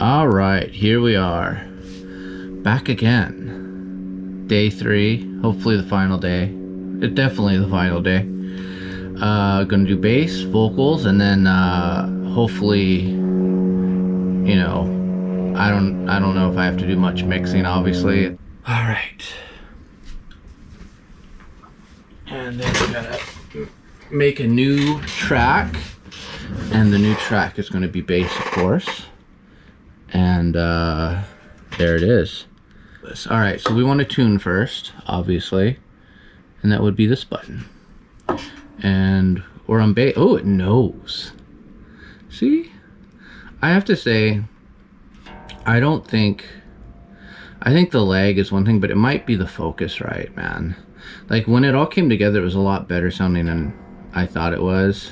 All right, here we are, back again. Day 3, hopefully the final day. Definitely the final day. Gonna do bass, vocals, and then hopefully, you know, I don't know if I have to do much mixing, obviously. All right, and then we're gonna make a new track, and the new track is going to be bass, of course. And there it is. All right, so we want to tune first, obviously, and that would be this button. And we're on bass. Oh, it knows. See, I have to say, I think the lag is one thing, but it might be the focus, right, man? Like when it all came together, it was a lot better sounding than I thought it was.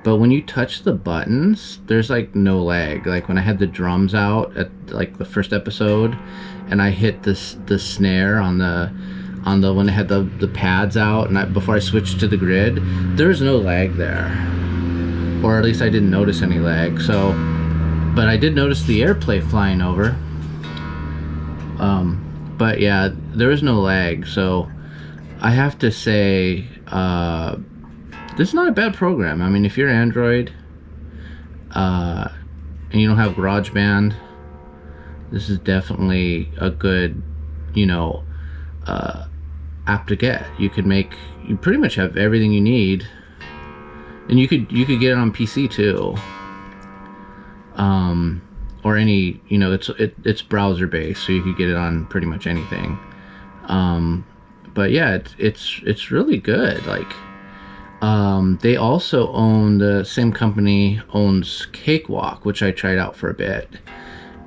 But when you touch the buttons, there's like no lag. Like when I had the drums out at like the first episode, and I hit the snare on the when I had the pads out, and before I switched to the grid, there's no lag there, or at least I didn't notice any lag. So, but I did notice the airplay flying over. But yeah, there is no lag. So I have to say, this is not a bad program. I mean, if you're Android and you don't have GarageBand, this is definitely a good, app to get. You pretty much have everything you need, and you could get it on PC too, or any, it's browser based, so you could get it on pretty much anything. But yeah, it's really good. Like. They also own, the same company owns Cakewalk, which I tried out for a bit,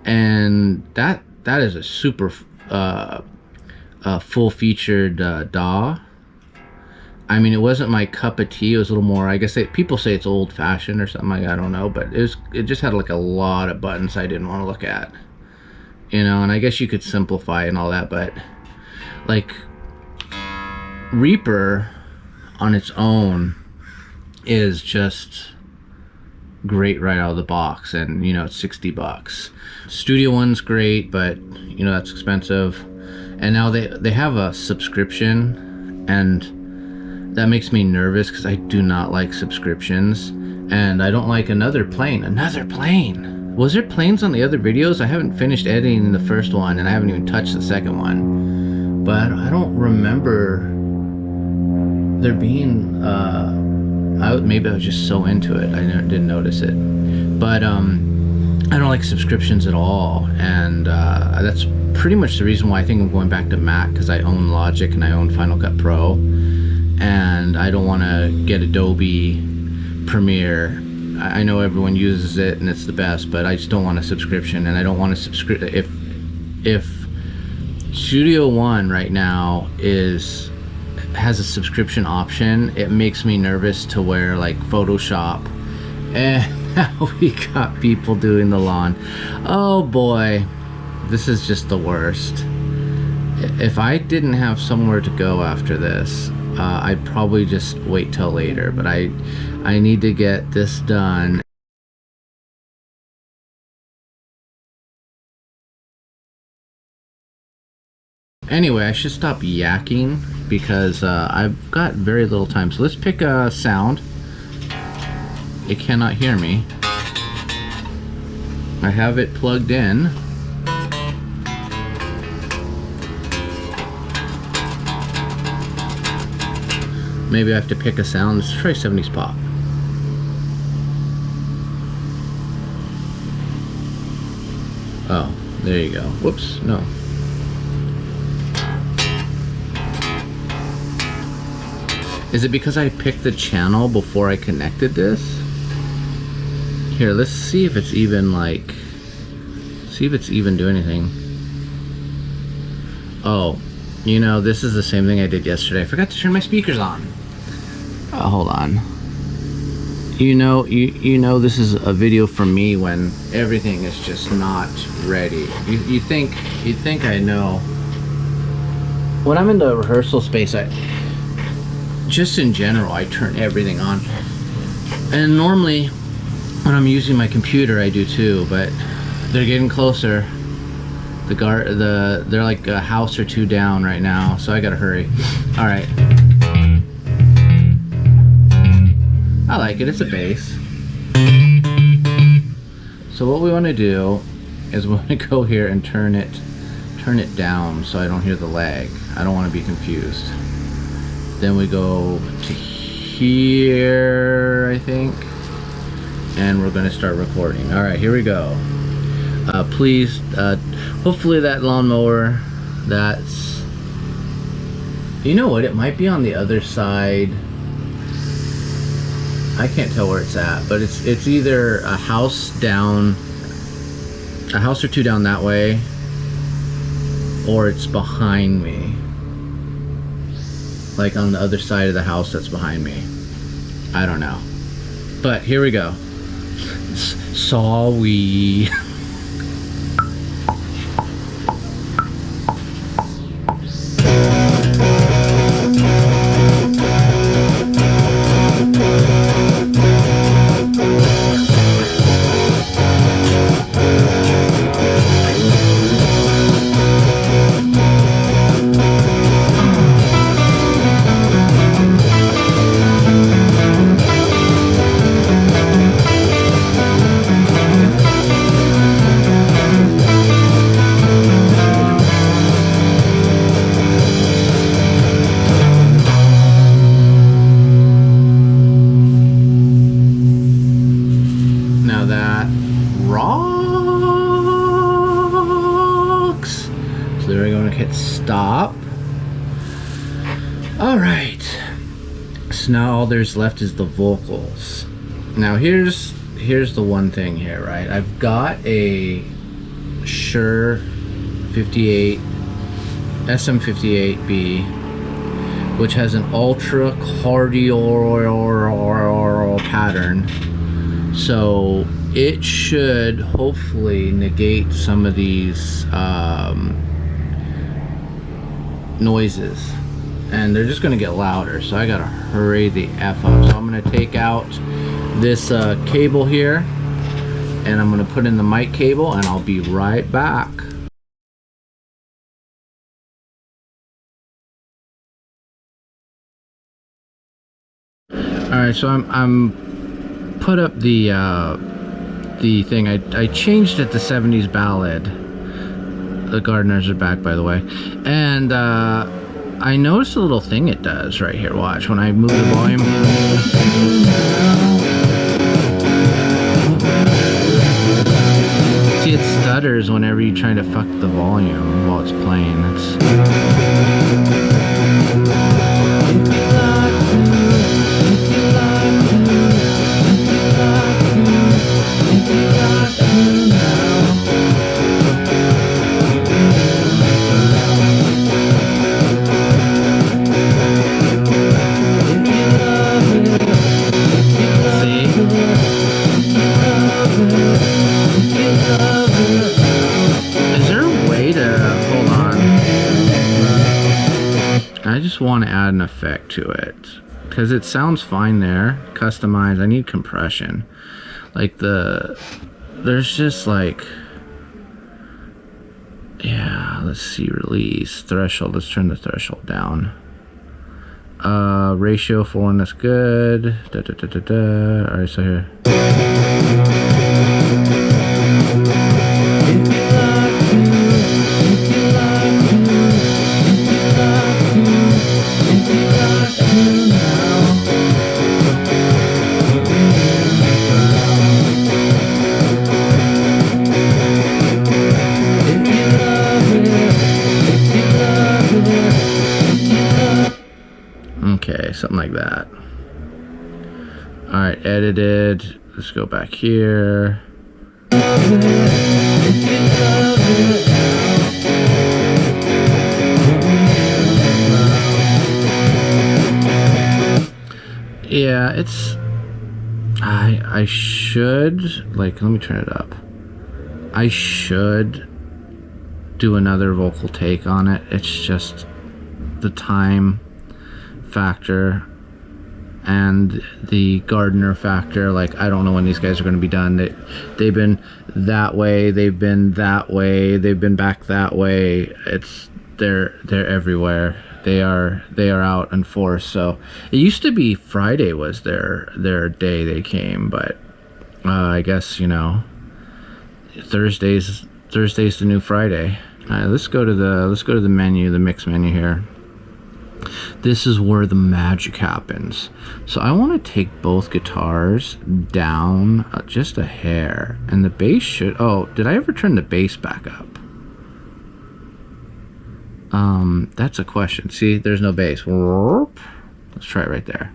and that is a super full-featured DAW. I mean, it wasn't my cup of tea. It was a little more, I guess people say it's old-fashioned or something. I don't know, but it just had like a lot of buttons I didn't want to look at, and I guess you could simplify and all that, but like Reaper on its own is just great right out of the box, and it's $60. Studio One's great, but that's expensive, and now they have a subscription, and that makes me nervous because I do not like subscriptions, and I don't like another plane. Was there planes on the other videos? I haven't finished editing the first one, and I haven't even touched the second one, but I don't remember there being maybe I was just so into it I didn't notice it, but I don't like subscriptions at all, and that's pretty much the reason why I think I'm going back to Mac, because I own Logic and I own Final Cut Pro, and I don't want to get Adobe Premiere. I know everyone uses it and it's the best, but I just don't want a subscription, and I don't want to subscribe. If Studio One right now has a subscription option, it makes me nervous to where, like, Photoshop, and now we got people doing the lawn. Oh boy, this is just the worst. If I didn't have somewhere to go after this, I'd probably just wait till later, but I need to get this done. Anyway, I should stop yakking because I've got very little time. So let's pick a sound. It cannot hear me. I have it plugged in. Maybe I have to pick a sound. Let's try 70s pop. Oh, there you go. Whoops, no. Is it because I picked the channel before I connected this? Here, let's see if it's even doing anything. Oh, this is the same thing I did yesterday. I forgot to turn my speakers on. Hold on. This is a video from me when everything is just not ready. You'd think I know. When I'm in the rehearsal space, just in general, I turn everything on, and normally when I'm using my computer I do too, but They're getting closer. They're like a house or two down right now, so I gotta hurry. All right. I like it. It's a bass. So what we want to do is we want to go here and turn it down so I don't hear the lag. I don't want to be confused. Then we go to here, I think, and we're going to start recording. All right, here we go. Please, hopefully that lawnmower, that's, you know what, it might be on the other side. I can't tell where it's at, but it's either a house or two down that way, or it's behind me, like on the other side of the house that's behind me. I don't know, but here we go. Sorry. Stop. All right, so now all there's left is the vocals. Now here's the one thing here, right? I've got a Shure 58 SM58B, which has an ultra cardial pattern, so it should hopefully negate some of these noises, and they're just going to get louder, so I gotta hurry the F up. So I'm going to take out this cable here, and I'm going to put in the mic cable, and I'll be right back. Alright, so I'm put up the thing. I changed it to 70s ballad. The gardeners are back, by the way, and I noticed a little thing it does right here. Watch when I move the volume. See, it stutters whenever you're trying to fuck the volume while it's playing. I just want to add an effect to it because it sounds fine there. Customize. I need compression. Like there's just like, yeah, let's see, release threshold. Let's turn the threshold down. Ratio for one, that's good. All right, so here. Okay, something like that. All right, edited. Let's go back here. Yeah, it's, I should, like, let me turn it up. I should do another vocal take on it. It's just the time factor and the Gardner factor. Like, I don't know when these guys are going to be done. They've been that way, they've been that way, they've been back that way. They're everywhere. They are out in force. So it used to be Friday was their day they came, but I guess, you know, Thursday's the new Friday. Let's go to the menu, the mix menu here. This is where the magic happens. So I want to take both guitars down just a hair, and the bass should, oh, did I ever turn the bass back up? That's a question. See, there's no bass. Let's try it right there.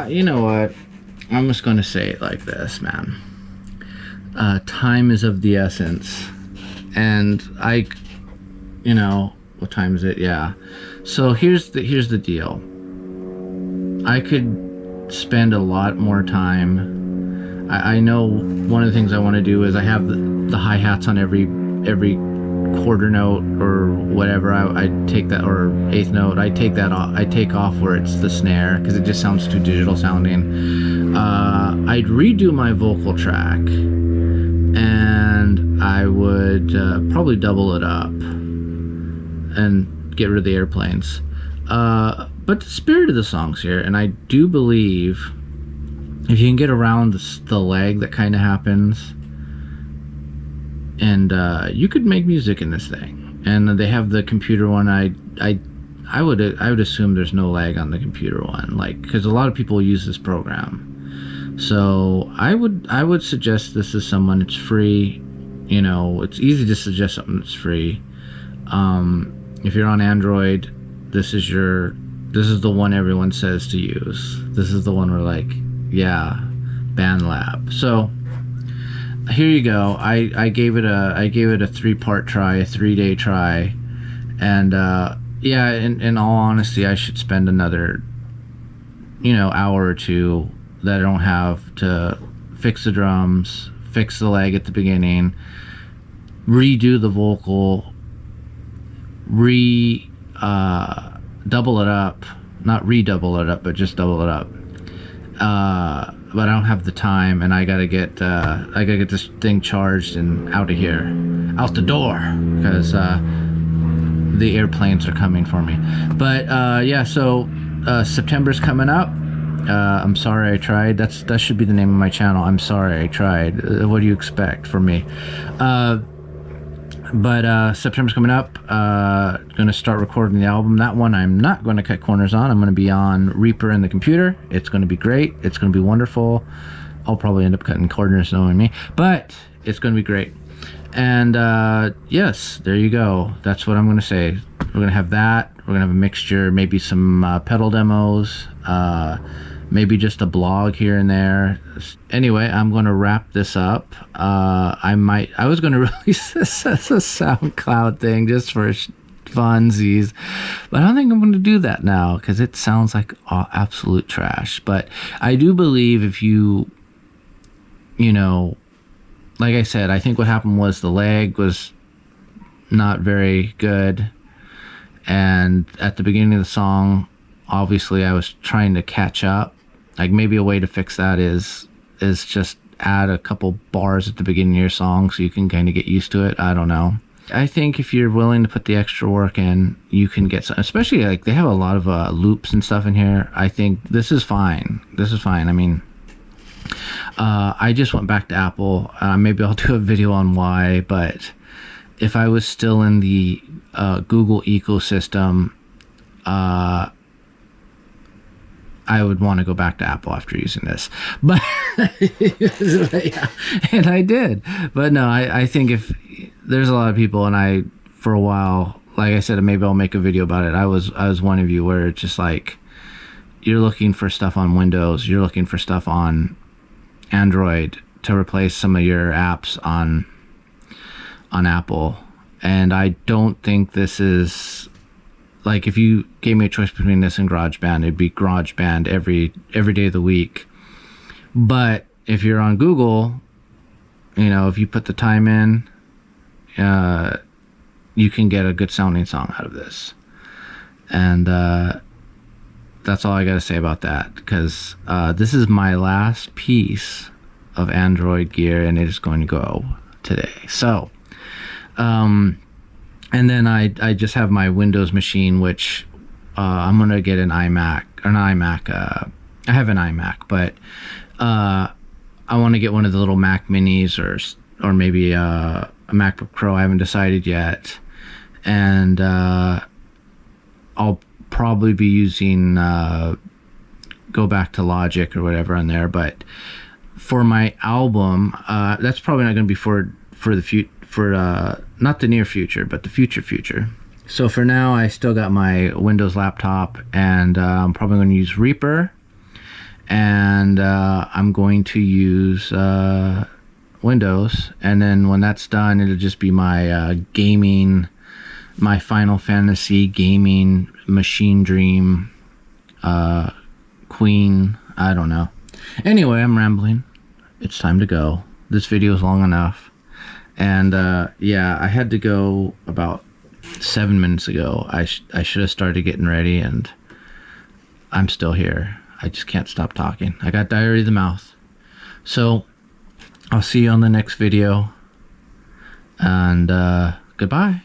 You know what? I'm just going to say it like this, man. Time is of the essence. And you know, what time is it? Yeah. So here's the deal. I could spend a lot more time. I know one of the things I want to do is I have the hi-hats on every quarter note or whatever. I take that, or eighth note, I take that off. I take off where it's the snare because it just sounds too digital sounding. I'd redo my vocal track, and I would probably double it up and get rid of the airplanes. But the spirit of the song's here, and I do believe if you can get around the lag that kind of happens, and you could make music in this thing. And they have the computer one. I would assume there's no lag on the computer one, like, because a lot of people use this program. So I would suggest this is someone. It's free. You know, it's easy to suggest something that's free. If you're on Android, this is the one everyone says to use. This is the one where, like, yeah, Bandlab. So here you go. I gave it a 3-part try, a 3-day try, and yeah, in all honesty, I should spend another, you know, hour or two that I don't have to fix the drums, fix the lag at the beginning, redo the vocal, double it up, not redouble it up, but just double it up. But I don't have the time, and I gotta get this thing charged and out of here, out the door, because the airplanes are coming for me. But yeah, so September's coming up. I'm sorry I tried. That should be the name of my channel. I'm sorry I tried. What do you expect from me? But September's coming up. Gonna start recording the album. That one I'm not going to cut corners on. I'm going to be on Reaper and the computer. It's going to be great. It's going to be wonderful. I'll probably end up cutting corners, knowing me, but it's going to be great. And yes, there you go. That's what I'm going to say. We're going to have that. We're going to have a mixture, maybe some pedal demos, maybe just a blog here and there. Anyway, I'm going to wrap this up. I was going to release this as a SoundCloud thing just for funsies, but I don't think I'm going to do that now because it sounds like absolute trash. But I do believe if you know, like I said, I think what happened was the lag was not very good, and at the beginning of the song, obviously I was trying to catch up. Like, maybe a way to fix that is just add a couple bars at the beginning of your song so you can kind of get used to it. I don't know. I think if you're willing to put the extra work in, you can get some, especially like they have a lot of loops and stuff in here. I think this is fine. This is fine. I mean, I just went back to Apple. Maybe I'll do a video on why, but if I was still in the Google ecosystem, I would want to go back to Apple after using this, but yeah, and I did. But no, I think if there's a lot of people, and for a while, like I said, maybe I'll make a video about it. I was one of you where it's just like, you're looking for stuff on Windows, you're looking for stuff on Android to replace some of your apps on Apple. And I don't think this is, like, if you gave me a choice between this and GarageBand, it'd be GarageBand every day of the week. But if you're on Google, you know, if you put the time in, you can get a good sounding song out of this. And that's all I gotta say about that, because this is my last piece of Android gear, and it is going to go today. So and then I just have my Windows machine, which I'm gonna get an iMac, I have an iMac, but I want to get one of the little Mac Minis, or maybe a MacBook Pro. I haven't decided yet, and I'll probably be using go back to Logic or whatever on there. But for my album, that's probably not going to be for not the near future, but the future. So for now, I still got my Windows laptop, and I'm probably going to use Reaper, and I'm going to use Windows, and then when that's done, it'll just be my gaming, my Final Fantasy gaming machine dream queen. I don't know. Anyway, I'm rambling. It's time to go. This video is long enough. And yeah, I had to go about 7 minutes ago. I should have started getting ready, and I'm still here. I just can't stop talking. I got diarrhea of the mouth. So I'll see you on the next video, and goodbye.